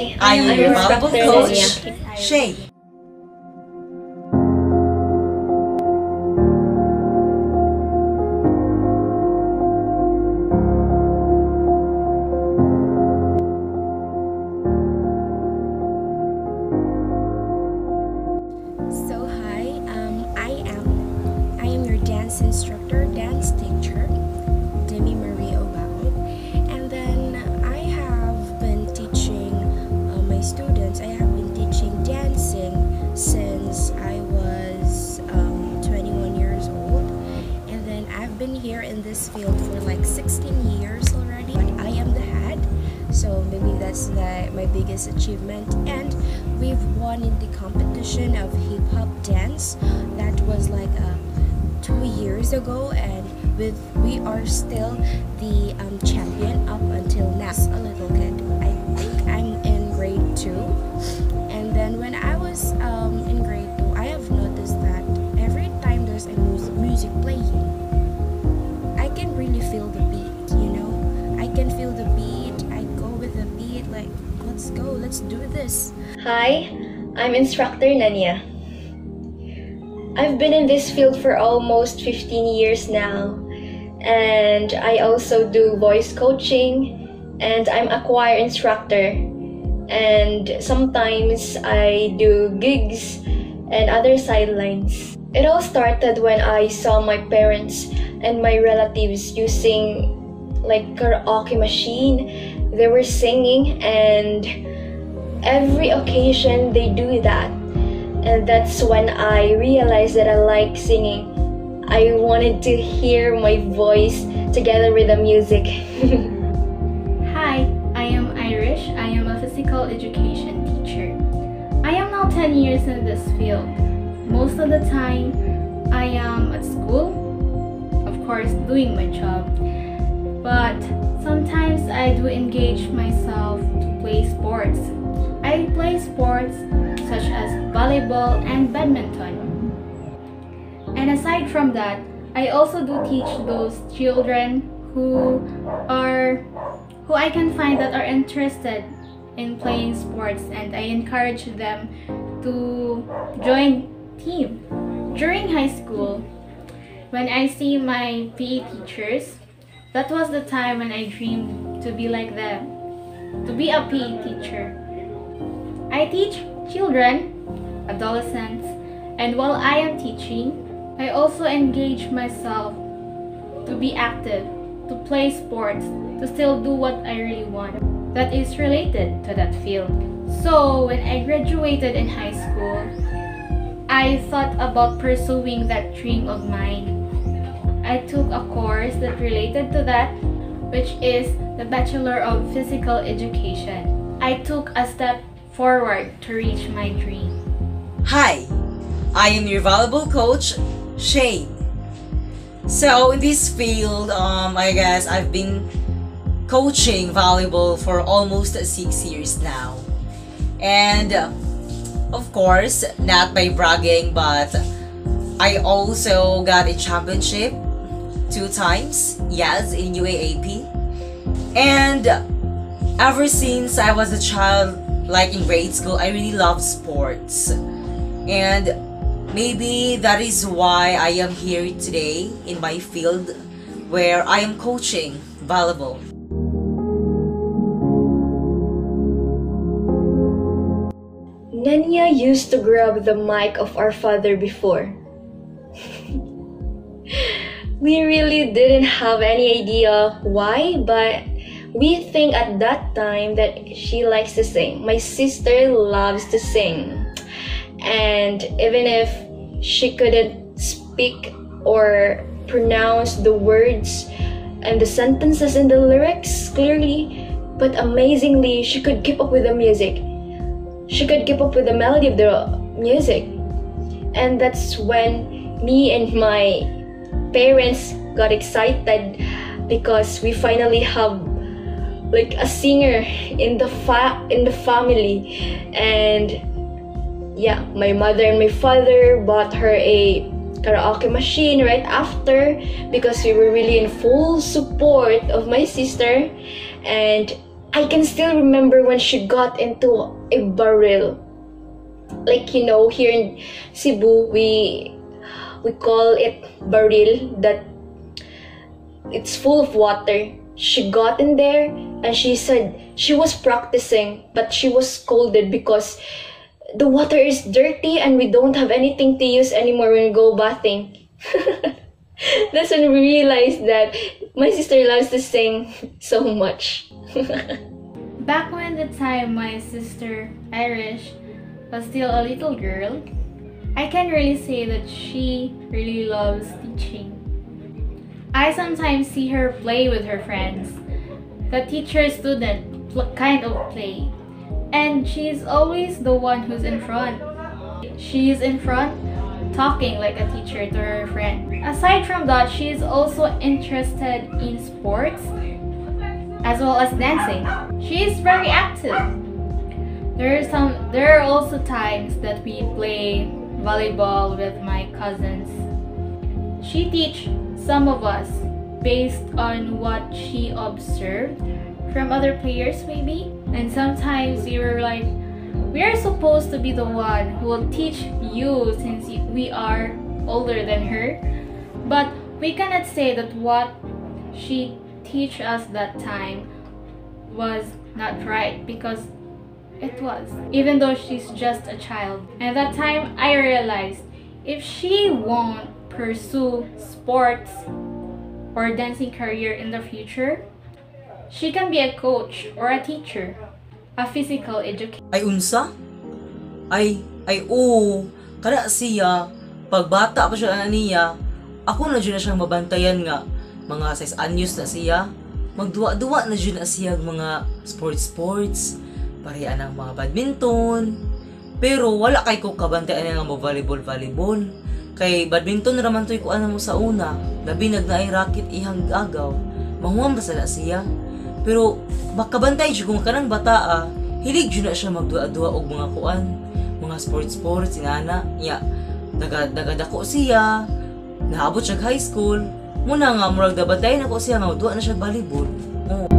Hi, I am your valuable coach, Nanya. Shay. So hi, I am your dance instructor, dance teacher, Demi Marie Obao, and then I have been teaching my students. I have been teaching dancing since I was 21 years old, and then I've been here in this field for like 16 years already. But I am the head, so maybe that's my biggest achievement. And we've won in the competition of hip hop dance that was like 2 years ago, and we are still the champion up until now. A little kid, I think I'm in grade 2, and then when I was in grade 2, I have noticed that every time there's a music playing, I can really feel the beat, you know. I can feel the beat. I go with the beat, like, let's go, let's do this. Hi, I'm instructor Nanya. I've been in this field for almost 15 years now, and I also do voice coaching, and I'm a choir instructor, and sometimes I do gigs and other sidelines. It all started when I saw my parents and my relatives using like karaoke machine. They were singing, and every occasion they do that. And that's when I realized that I like singing. I wanted to hear my voice together with the music. Hi, I am Irish. I am a physical education teacher. I am now 10 years in this field. Most of the time, I am at school, of course, doing my job. But sometimes I do engage myself to play sports. I play sports such as volleyball and badminton. And aside from that, I also do teach those children who I can find that are interested in playing sports, and I encourage them to join team. During high school, when I see my PE teachers, that was the time when I dreamed to be like them, to be a PE teacher. I teach children, adolescents, and while I am teaching, I also engage myself to be active, to play sports, to still do what I really want that is related to that field. So when I graduated in high school, I thought about pursuing that dream of mine. I took a course that related to that, which is the Bachelor of Physical Education. I took a step forward to reach my dream. Hi, I am your valuable coach, Shane. So in this field, I guess I've been coaching volleyball for almost 6 years now. And of course, not by bragging, but I also got a championship 2 times, yes, in UAAP. And ever since I was a child, like in grade school, I really love sports. And maybe that is why I am here today in my field where I am coaching volleyball. Nanya used to grab the mic of our father before. We really didn't have any idea why, but we think at that time that she likes to sing. My sister loves to sing. And even if she couldn't speak or pronounce the words and the sentences in the lyrics clearly, but amazingly, she could keep up with the music. She could keep up with the melody of the music. And that's when me and my parents got excited because we finally have like a singer in the family. And yeah, my mother and my father bought her a karaoke machine right after because we were really in full support of my sister. And I can still remember when she got into a barrel. Like, you know, here in Cebu, we call it barrel, that it's full of water. She got in there and she said she was practicing, but she was scolded because the water is dirty and we don't have anything to use anymore when we go bathing. That's when we realized that my sister loves to sing so much. Back when the time my sister Irish was still a little girl, I can really say that she really loves teaching. I sometimes see her play with her friends, the teacher-student kind of play, and she's always the one who's in front. She's in front, talking like a teacher to her friend. Aside from that, she is also interested in sports as well as dancing. She is very active. There are also times that we play volleyball with my cousins. She teach some of us based on what she observed from other players maybe. And sometimes we were like, we are supposed to be the one who will teach you since we are older than her. But we cannot say that what she teach us that time was not right, because it was, even though she's just a child. And that time I realized if she won't pursue sports or dancing career in the future, she can be a coach or a teacher, a physical educator. Ay unsa? Ay oo. Kada siya, pagbata pa siya niya, ako na dyan na siyang mabantayan nga. Mga 6 anyos na siya. Magduwa-duwa na dyan na siya mga sports. Pareha ng mga badminton. Pero wala kay ko kabantayan nga mo volleyball. Kay badminton naman to'y kuan mo sa una. Labi nagnaay racket ihang agaw. Mahuwam ba sana siya? Pero makabantay siya kung kanang bataa, hilig dyan na siya magduwa-duwa og mga kuan, mga sports, inana. Dagadako siya, naabot siya high school. Muna nga, murag dabatay na ko siya nga, duwa na siya volleyball. Oh.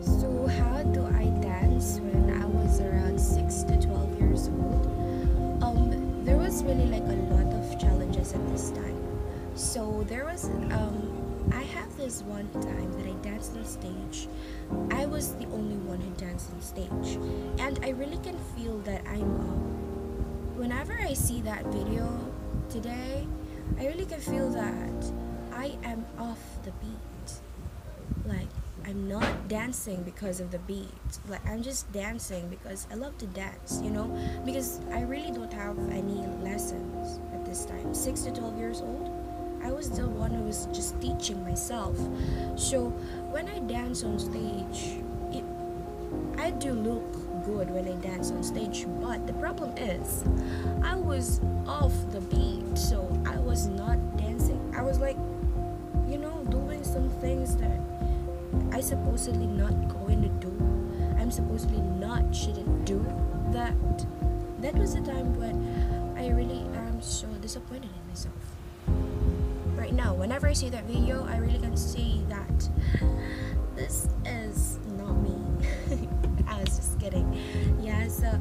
So how do I dance when I was around 6 to 12 years old? There was really like a lot of challenges at this time. So there was, I have this one time that I danced on stage. I was the only one who danced on stage. And I really can feel that whenever I see that video today, I really can feel that I am off the beat. Like, I'm not dancing because of the beat. Like, I'm just dancing because I love to dance, you know? Because I really don't have any lessons at this time. 6 to 12 years old, I was the one who was just teaching myself. So when I dance on stage, I do look good when I dance on stage, but the problem is I was off the beat, so I was not dancing. I was like, you know, doing some things that I supposedly not going to do. I'm supposedly shouldn't do that. That was the time when I really am so disappointed in myself. Right now, whenever I see that video, I really can see that this is not me. I was just kidding. Yeah, so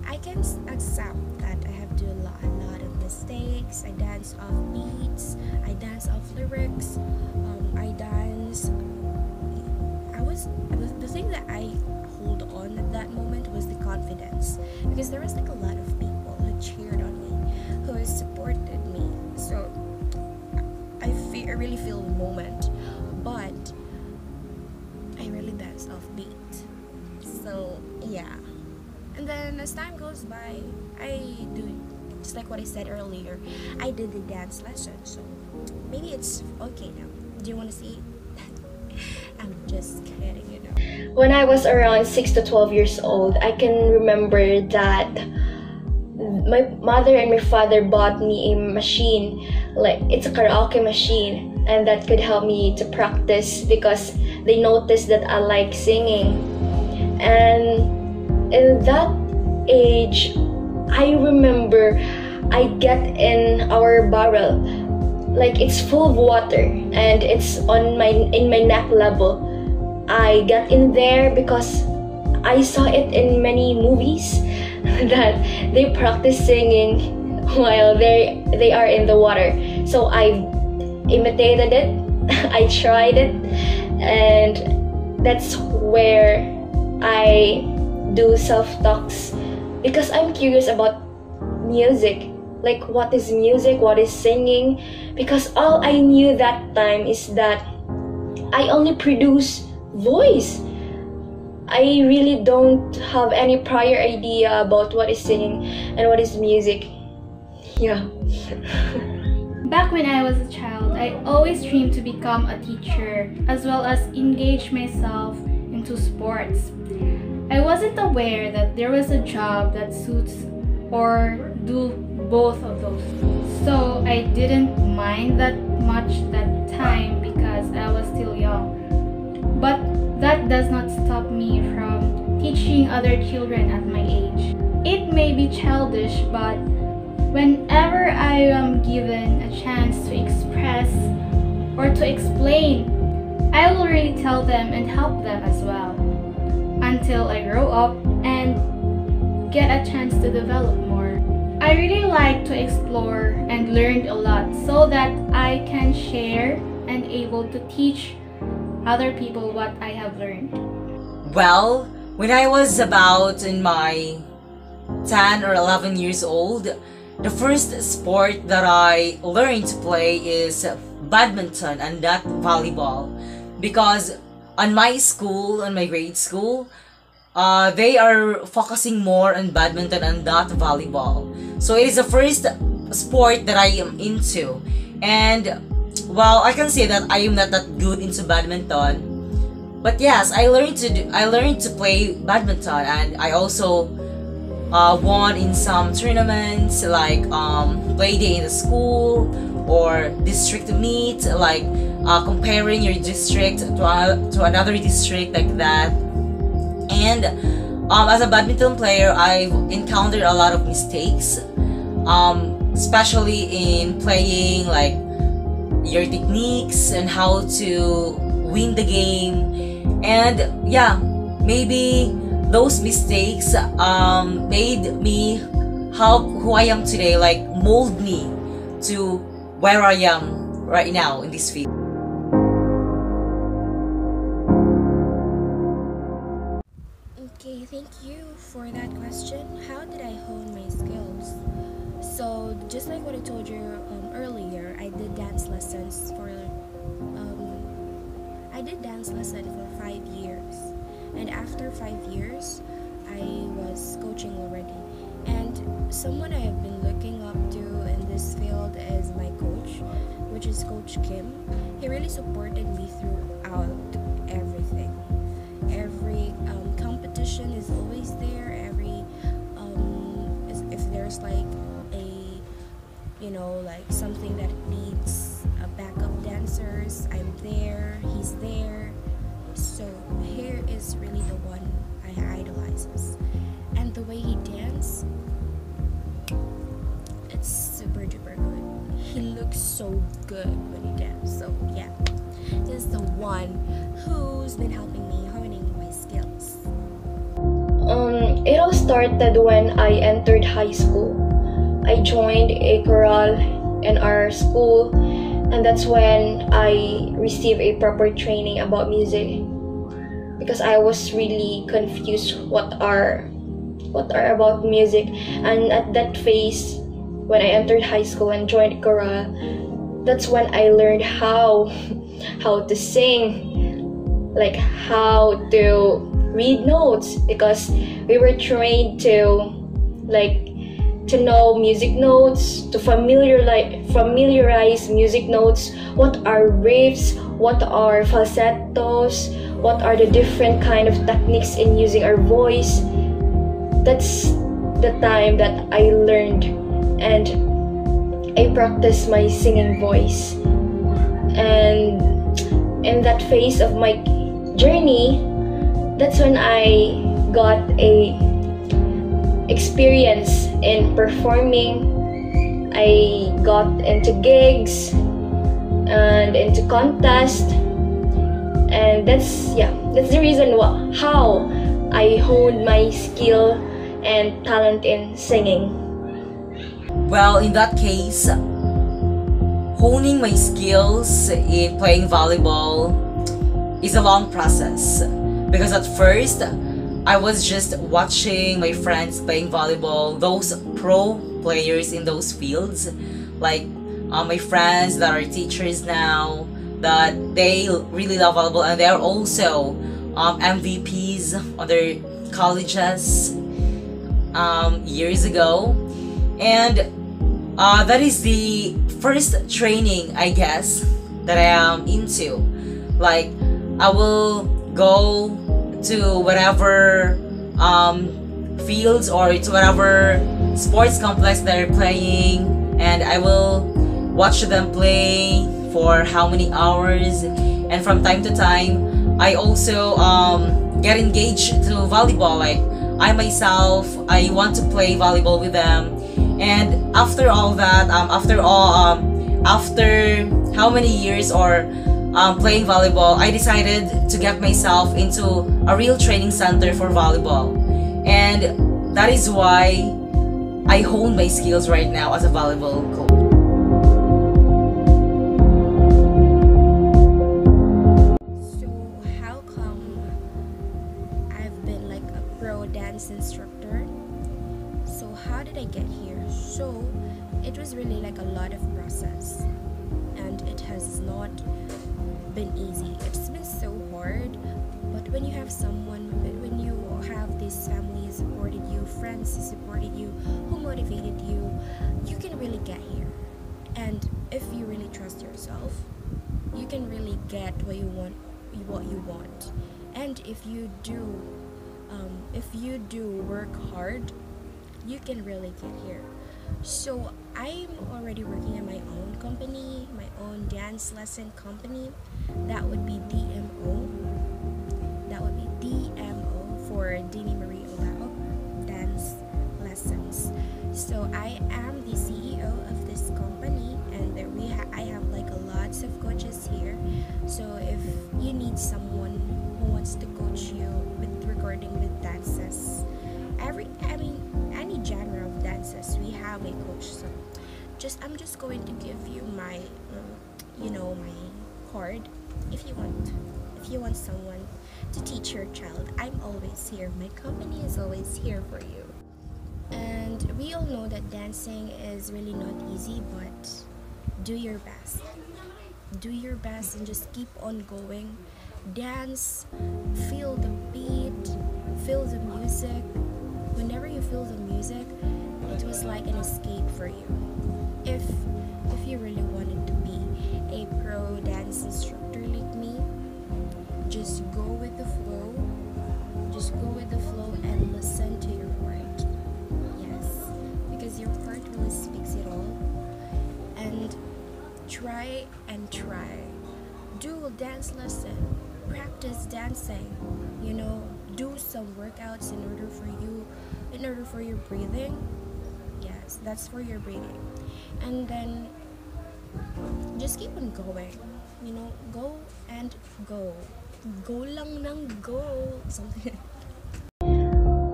I can accept that I have to do a lot of mistakes. I dance off beats. I dance off lyrics. The thing that I hold on at that moment was the confidence, because there was like a lot of people who cheered on me, who supported me. So I really feel the moment, but I really dance off beat. So yeah, and then as time goes by, I do just like what I said earlier. I did the dance lesson, so maybe it's okay now. Do you want to see? I'm just kidding, you know. When I was around 6 to 12 years old, I can remember that my mother and my father bought me a machine, like it's a karaoke machine, and that could help me to practice because they noticed that I like singing. And in that age, I remember I get in our barrel. like it's full of water and it's on in my neck level. I got in there because I saw it in many movies that they practice singing while they are in the water. So I imitated it. I tried it, and that's where I do self-talks because I'm curious about music. Like, what is music? What is singing? Because all I knew that time is that I only produce voice. I really don't have any prior idea about what is singing and what is music. Yeah. Back when I was a child, I always dreamed to become a teacher as well as engage myself into sports. I wasn't aware that there was a job that suits or do both of those. So I didn't mind that much that time because I was still young. But that does not stop me from teaching other children at my age. It may be childish, but whenever I am given a chance to express or to explain, I will really tell them and help them as well until I grow up and get a chance to develop more. I really like to explore and learn a lot so that I can share and able to teach other people what I have learned. Well, when I was about in my 10 or 11 years old, the first sport that I learned to play is badminton and not volleyball. Because on my school, on my grade school, they are focusing more on badminton and not volleyball. So it is the first sport that I am into. And well, I can say that I am not that good into badminton. But yes, I learned to play badminton, and I also won in some tournaments like play day in the school or district meet, like comparing your district to another district like that. And as a badminton player, I've encountered a lot of mistakes, especially in playing, like your techniques and how to win the game. And yeah, maybe those mistakes made me who I am today, like mold me to where I am right now in this field. Okay, thank you for that question. How did I hone my skills? So, just like what I told you earlier, I did dance lessons for 5 years. And after 5 years, I was coaching already. And someone I have been looking up to in this field is my coach, which is Coach Kim. He really supported me throughout everything. Every competition is always there. If there's like like something that needs a backup dancers, I'm there, he's there. So here is really the one I idolizes. And the way he dances, it's super duper good. He looks so good when he dances. So yeah, this is the one who's been helping me honing my skills. It all started when I entered high school. I joined a chorale in our school, and that's when I received a proper training about music, because I was really confused what are about music. And at that phase, when I entered high school and joined chorale, that's when I learned how to sing, like how to read notes, because we were trained to know music notes, to familiarize music notes, what are riffs, what are falsettos, what are the different kind of techniques in using our voice. That's the time that I learned and I practiced my singing voice. And in that phase of my journey, that's when I got a experience in performing. I got into gigs and into contest, and that's the reason how I honed my skill and talent in singing. Well, in that case, honing my skills in playing volleyball is a long process, because at first I was just watching my friends playing volleyball, those pro players in those fields, like my friends that are teachers now, that they really love volleyball and they are also MVPs on their colleges years ago. And that is the first training, I guess, that I am into. Like, I will go to whatever fields or to whatever sports complex they're playing, and I will watch them play for how many hours. And from time to time, I also get engaged to volleyball. Like, I myself, I want to play volleyball with them. And after all that, after how many years or playing volleyball, I decided to get myself into a real training center for volleyball. And that is why I hone my skills right now as a volleyball coach. So how come I've been like a pro dance instructor? So how did I get here? So it was really like a lot of process, and it has not been easy. It's been so hard, but when you have someone, when you have this family who supported you, friends who supported you, who motivated you, you can really get here. And if you really trust yourself, you can really get what you want. And if you do work hard, you can really get here. So I'm already working in my own company, my own dance lesson company. That would be DMO. That would be DMO for Demi Marie Olao Dance Lessons. So I am the CEO of this company, and I have like lots of coaches here. So if you need someone who wants to coach you regarding with dances, any genre of dances, we have a coach. So I'm just going to give you my my card. If you want someone to teach your child, I'm always here. My company is always here for you. And we all know that dancing is really not easy, but do your best. Do your best and just keep on going. Dance, feel the beat, feel the music. Whenever you feel the music, it was like an escape for you. If you really wanted to be a pro dance instructor like me, just go with the flow. Just go with the flow and listen to your heart. Yes, because your heart really speaks it all. And try and try. Do a dance lesson. Practice dancing. Do some workouts in order for your breathing. Yes, that's for your breathing. And then just keep on going. Go and go. Go lang nang go. Something.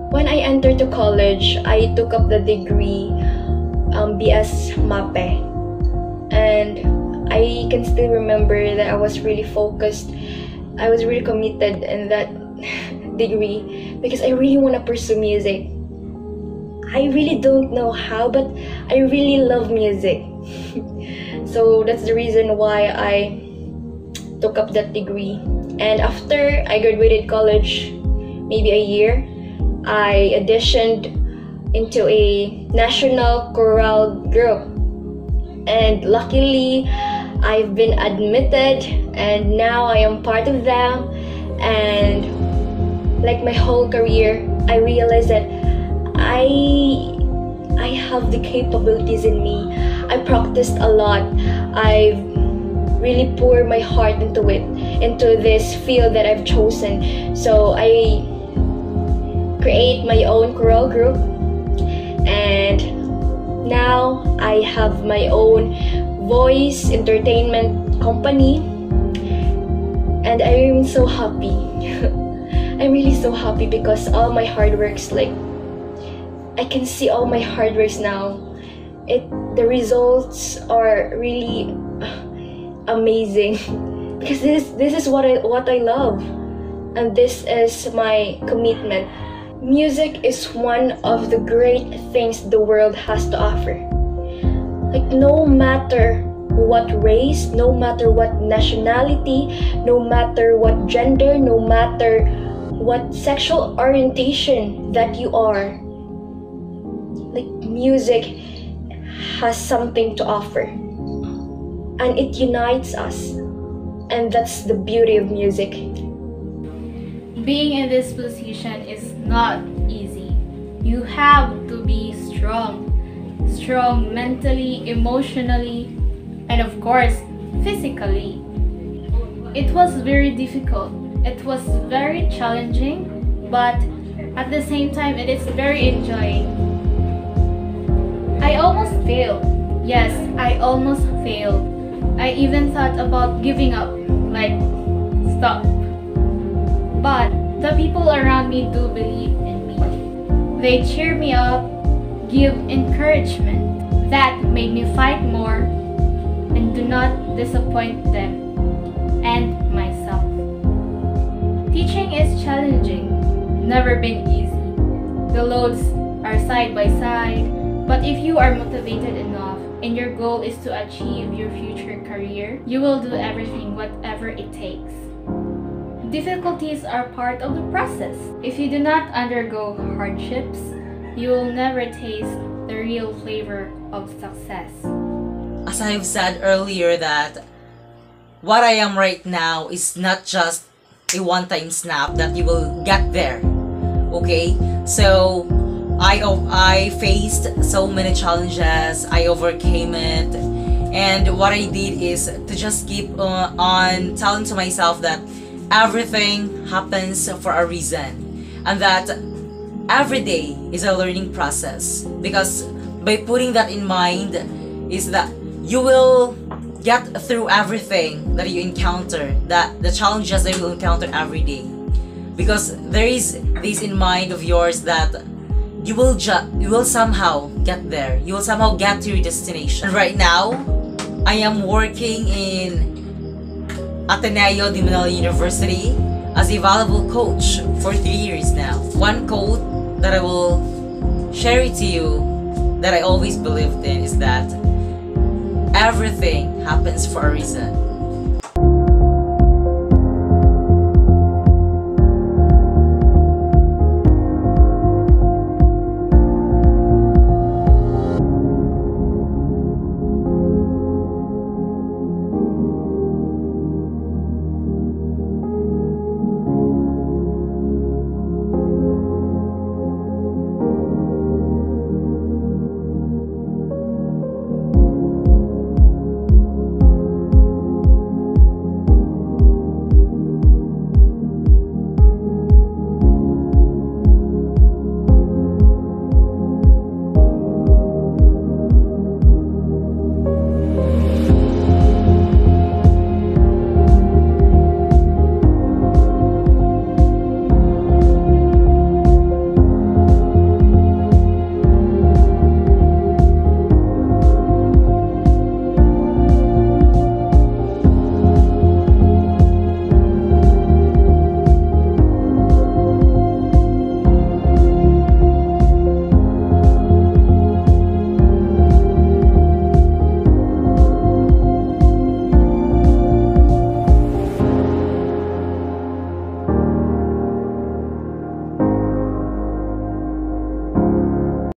When I entered to college, I took up the degree BS MAPE, and I can still remember that I was really focused. I was really committed in that degree because I really want to pursue music. I really don't know how, but I really love music. So that's the reason why I took up that degree. And after I graduated college, maybe a year, I auditioned into a national choral group. And luckily, I've been admitted, and now I am part of them. And like my whole career, I realized that I have the capabilities in me. I practiced a lot. I've really poured my heart into it, into this field that I've chosen. So I create my own choral group, and now I have my own voice entertainment company, and I am so happy. I'm really so happy because all my hard works, like, I can see all my hard works now. The results are really amazing because this is what I love, and this is my commitment. Music is one of the great things the world has to offer. Like, no matter what race, no matter what nationality, no matter what gender, no matter what sexual orientation that you are, like, music has something to offer, and it unites us, and that's the beauty of music. Being in this position is not easy. You have to be strong mentally, emotionally, and of course, physically. It was very difficult. It was very challenging, but at the same time, it is very enjoying. I almost failed. Yes, I almost failed. I even thought about giving up, like, stop. But the people around me do believe in me. They cheer me up, give encouragement. That made me fight more and do not disappoint them and myself. Teaching is challenging, never been easy. The loads are side by side, but if you are motivated enough and your goal is to achieve your future career, you will do everything, whatever it takes. Difficulties are part of the process. If you do not undergo hardships, you will never taste the real flavor of success. As I've said earlier, that what I am right now is not just a one-time snap that you will get there. Okay? So I faced so many challenges, I overcame it, and what I did is to just keep on telling to myself that everything happens for a reason, and that every day is a learning process, because by putting that in mind is that you will get through everything that you encounter, that the challenges that you will encounter every day, because there is this in mind of yours that you will somehow get there. You will somehow get to your destination. And right now, I am working in Ateneo de Manila University as a valuable coach for 3 years now. One quote that I will share it to you that I always believed in is that everything happens for a reason.